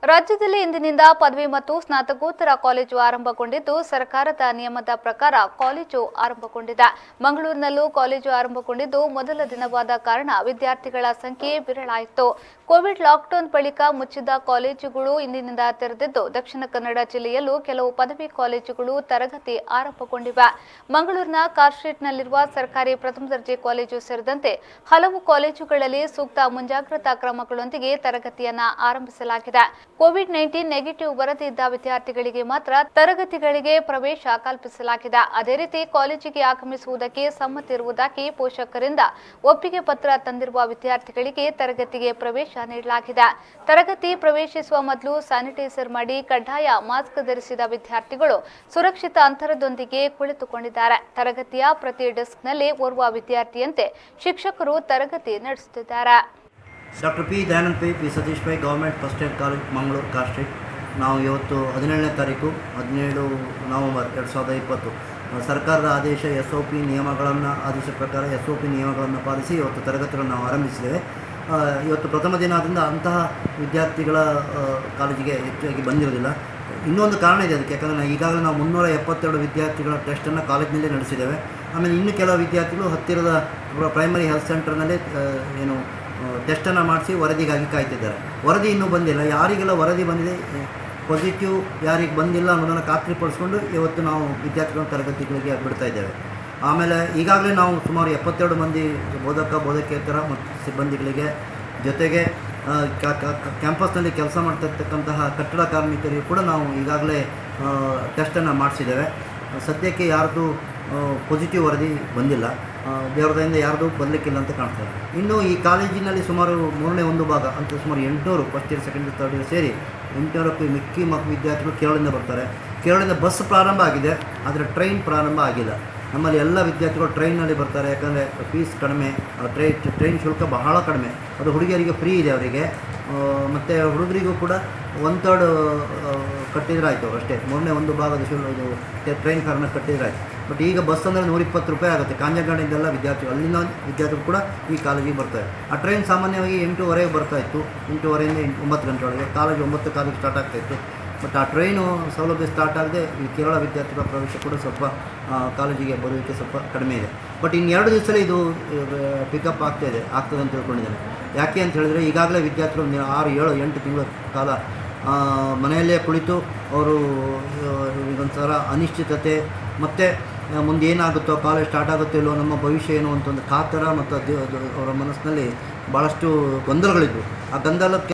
ರಾಜ್ಯದಲ್ಲಿ ಇಂದಿನಿಂದ ಪದವಿ ಮತ್ತು ಸ್ನಾತಕೋತ್ತರ ಕಾಲೇಜು ಆರಂಭಗೊಂಡಿದ್ದು ಸರ್ಕಾರದ ನಿಯಮದ ಪ್ರಕಾರ ಕಾಲೇಜು ಆರಂಭಗೊಂಡಿದೆ. ಮಂಗಳೂರಿನಲ್ಲೂ ಕಾಲೇಜು ಆರಂಭಗೊಂಡಿದ್ದು ಮೊದಲ ದಿನವಾದ ಕಾರಣ ವಿದ್ಯಾರ್ಥಿಗಳ ಸಂಖ್ಯೆ ವಿರಳಾಯಿತು. ಕೋವಿಡ್ ಲಾಕ್ಡೌನ್ ಬಳಿಕ ಮುಚ್ಚಿದ ಕಾಲೇಜುಗಳು ಇಂದಿನಿಂದ ತೆರೆದಿದ್ದು ದಕ್ಷಿಣ ಕನ್ನಡ ಜಿಲ್ಲೆಯಲ್ಲೂ ಕೆಲವು ಪದವಿ ಕಾಲೇಜುಗಳು ತರಗತಿ ಆರಂಭಗೊಂಡಿವೆ. ಮಂಗಳೂರಿನ ಕಾರ್ಸ್ಟ್ರೀಟ್ನಲ್ಲಿರುವ ಸರ್ಕಾರಿ ಪ್ರಥಮ ದರ್ಜೆ ಕಾಲೇಜು ಸೇರಿದಂತೆ ಹಲವು ಕಾಲೇಜುಗಳಲ್ಲಿ ಸೂಕ್ತ ಮುಂಜಾಗ್ರತಾ ಕ್ರಮಗಳೊಂದಿಗೆ ತರಗತಿಯನ್ನ ಆರಂಭಿಸಲಾಗಿದೆ. ಕೋವಿಡ್-19 ನೆಗೆಟಿವ್ ವರದಿ ಇದ್ದ ವಿದ್ಯಾರ್ಥಿಗಳಿಗೆ ಮಾತ್ರ ತರಗತಿಗಳಿಗೆ ಪ್ರವೇಶ ಕಲ್ಪಿಸಲಾಗಿದೆ. ಅದೇ ರೀತಿ ಕಾಲೇಜಿಗೆ ಆಗಮಿಸುವುದಕ್ಕೆ ಸಮ್ಮತಿ ಇರುವುದಾಗಿ ಪೋಷಕರಿಂದ ಒಪ್ಪಿಗೆ ಪತ್ರ ತಂದಿರುವ ವಿದ್ಯಾರ್ಥಿಗಳಿಗೆ ತರಗತಿಗೆ ಪ್ರವೇಶ ನೀಡಲಾಗಿದೆ. ತರಗತಿ ಪ್ರವೇಶಿಸುವ ಮೊದಲು ಸ್ಯಾನಿಟೈಸರ್ ಮಾಡಿ ಕಡ್ಡಾಯ ಮಾಸ್ಕ್ ಧರಿಸಿದ ವಿದ್ಯಾರ್ಥಿಗಳು ಸುರಕ್ಷಿತ ಅಂತರದೊಂದಿಗೆ ಕುಳಿತುಕೊಂಡಿದ್ದಾರೆ. ತರಗತಿಯ ಪ್ರತಿ ಡೆಸ್ಕ್ನಲ್ಲಿ ಓರ್ವ ವಿದ್ಯಾರ್ಥಿಯಂತೆ ಶಿಕ್ಷಕರು ತರಗತಿ ನಡೆಸುತ್ತಿದ್ದಾರೆ. Doctor P Dayananda P Satish Pai government first ಏಡ್ ಕಾಲೇಜ್ ಮಂಗಳೂರು ಕಾರ್ಸ್ಟ್ರೀಟ್. ನಾವು ಇವತ್ತು 17ನೇ ತಾರೀಕು 17 ನವೆಂಬರ್ 2020 ಸರ್ಕಾರದ ಆದೇಶ SOP ನಿಯಮಗಳನ್ನು ಪ್ರಕಾರ SOP ನಿಯಮಗಳನ್ನು ಪಾಲಿಸಿ ಇವತ್ತು ತರಗತಿಗಳನ್ನು ನಾವು ಆರಂಭಿಸಿದ್ದೇವೆ. ಇವತ್ತು ಪ್ರಥಮ ದಿನ ಆದ್ದರಿಂದ ಅಂತಹ ವಿದ್ಯಾರ್ಥಿಗಳ ಕಾಲೇಜಿಗೆ ಹೆಚ್ಚಾಗಿ ಬಂದಿರೋದಿಲ್ಲ. ಇನ್ನೊಂದು ಕಾರಣ ಇದೆ ಅದಕ್ಕೆ, ಯಾಕಂದರೆ ಈಗಾಗಲೇ ನಾವು 372 ವಿದ್ಯಾರ್ಥಿಗಳ ಟೆಸ್ಟನ್ನು ಕಾಲೇಜಿನಲ್ಲೇ ನಡೆಸಿದ್ದೇವೆ. ಆಮೇಲೆ ಇನ್ನು ಕೆಲವು ವಿದ್ಯಾರ್ಥಿಗಳು ಹತ್ತಿರದ ಪ್ರೈಮರಿ ಹೆಲ್ತ್ ಸೆಂಟರ್ನಲ್ಲೇ ಟೆಸ್ಟನ್ನು ಮಾಡಿಸಿ ವರದಿಗಾಗಿ ಕಾಯ್ತಿದ್ದಾರೆ. ವರದಿ ಇನ್ನೂ ಬಂದಿಲ್ಲ. ಯಾರಿಗೆಲ್ಲ ವರದಿ ಬಂದಿದೆ, ಪಾಸಿಟಿವ್ ಯಾರಿಗೆ ಬಂದಿಲ್ಲ ಅನ್ನೋದನ್ನು ಖಾತ್ರಿಪಡಿಸ್ಕೊಂಡು ಇವತ್ತು ನಾವು ವಿದ್ಯಾರ್ಥಿಗಳ ತರಗತಿಗಳಿಗೆ ಬಿಡ್ತಾ ಇದ್ದೇವೆ. ಆಮೇಲೆ ಈಗಾಗಲೇ ನಾವು ಸುಮಾರು 72 ಮಂದಿ ಬೋಧಕೇತರ ಮತ್ತು ಸಿಬ್ಬಂದಿಗಳಿಗೆ, ಜೊತೆಗೆ ಕ್ಯಾಂಪಸ್ನಲ್ಲಿ ಕೆಲಸ ಮಾಡ್ತಿರ್ತಕ್ಕಂತಹ ಕಟ್ಟಡ ಕಾರ್ಮಿಕರಿಗೂ ಕೂಡ ನಾವು ಈಗಾಗಲೇ ಟೆಸ್ಟನ್ನು ಮಾಡಿಸಿದ್ದೇವೆ. ಸದ್ಯಕ್ಕೆ ಯಾರ್ದು ಪಾಸಿಟಿವ್ ವರದಿ ಬಂದಿಲ್ಲ. ದೇವರದಿಂದ ಯಾರ್ದು ಬರಲಿಕ್ಕಿಲ್ಲ ಅಂತ ಕಾಣ್ತಾರೆ. ಇನ್ನು ಈ ಕಾಲೇಜಿನಲ್ಲಿ ಸುಮಾರು 3ನೇ 1 ಭಾಗ ಅಂತ ಸುಮಾರು 800 first year second year third year ಸೇರಿ 800ಕ್ಕೂ ಮಿಕ್ಕಿ ವಿದ್ಯಾರ್ಥಿಗಳು ಕೇರಳದಿಂದ ಬರ್ತಾರೆ. ಕೇರಳದಿಂದ ಬಸ್ ಪ್ರಾರಂಭ ಆಗಿದೆ, ಆದರೆ ಟ್ರೈನ್ ಪ್ರಾರಂಭ ಆಗಿಲ್ಲ. ನಮ್ಮಲ್ಲಿ ಎಲ್ಲ ವಿದ್ಯಾರ್ಥಿಗಳು ಟ್ರೈನಲ್ಲಿ ಬರ್ತಾರೆ. ಯಾಕಂದರೆ ಫೀಸ್ ಕಡಿಮೆ, ಟ್ರೈನ್ ಶುಲ್ಕ ಬಹಳ ಕಡಿಮೆ. ಅದು ಹುಡುಗಿಯರಿಗೆ ಫ್ರೀ ಇದೆ ಅವರಿಗೆ, ಮತ್ತು ಹುಡುಗರಿಗೂ ಕೂಡ 1/3 ಕಟ್ಟಿದ್ರಾಯ್ತು ಅಷ್ಟೇ. 3ನೇ 1 ಭಾಗದ ಇದು ಟ್ರೈನ್ ಫಾರ್ನ ಕಟ್ಟಿದ್ರಾಯ್ತು. ಬಟ್ ಈಗ ಬಸ್ ಅಂದರೆ 120 ರೂಪಾಯಿ ಆಗುತ್ತೆ. ಕಾಂಜಂಗಾಡಿಂದೆಲ್ಲ ವಿದ್ಯಾರ್ಥಿಗಳು, ಅಲ್ಲಿನ ವಿದ್ಯಾರ್ಥಿಗಳು ಕೂಡ ಈ ಕಾಲೇಜಿಗೆ ಬರ್ತಾರೆ. ಆ ಟ್ರೈನ್ ಸಾಮಾನ್ಯವಾಗಿ 8:15 ಬರ್ತಾಯಿತ್ತು. 8:15ರಿಂದ 9 ಗಂಟೆ ಒಳಗೆ. ಕಾಲೇಜು 9 ಕಾಲಿಗೆ ಸ್ಟಾರ್ಟ್ ಆಗ್ತಾಯಿತ್ತು. ಬಟ್ ಆ ಟ್ರೈನು ಸೌಲಭ್ಯ ಸ್ಟಾರ್ಟ್ ಆಗದೆ ಈ ಕೇರಳ ವಿದ್ಯಾರ್ಥಿಗಳ ಪ್ರವೇಶ ಕೂಡ ಸ್ವಲ್ಪ ಕಾಲೇಜಿಗೆ ಬರೋದಕ್ಕೆ ಸ್ವಲ್ಪ ಕಡಿಮೆ ಇದೆ. ಬಟ್ ಇನ್ನು 2 ದಿವಸದಲ್ಲಿ ಇದು ಪಿಕಪ್ ಆಗ್ತದೆ ಅಂತ ತಿಳ್ಕೊಂಡಿದ್ದೇನೆ. ಯಾಕೆ ಅಂತ ಹೇಳಿದ್ರೆ ಈಗಾಗಲೇ ವಿದ್ಯಾರ್ಥಿಗಳು 6, 7, 8 ತಿಂಗಳ ಕಾಲ ಮನೆಯಲ್ಲೇ ಕುಳಿತು ಅವರು ಒಂಥರ ಅನಿಶ್ಚಿತತೆ ಮತ್ತು ಮುಂದೆ ಏನಾಗುತ್ತೋ, ಕಾಲೇಜ್ ಸ್ಟಾರ್ಟ್ ಆಗುತ್ತೋ ಇಲ್ಲೋ, ನಮ್ಮ ಭವಿಷ್ಯ ಏನು ಅಂತ ಒಂದು ಕಾತರ ಮತ್ತು ಅವರ ಮನಸ್ಸಿನಲ್ಲಿ ಭಾಳಷ್ಟು ಗೊಂದಲಗಳಿದ್ವು. ಆ ಗೊಂದಲಕ್ಕೆ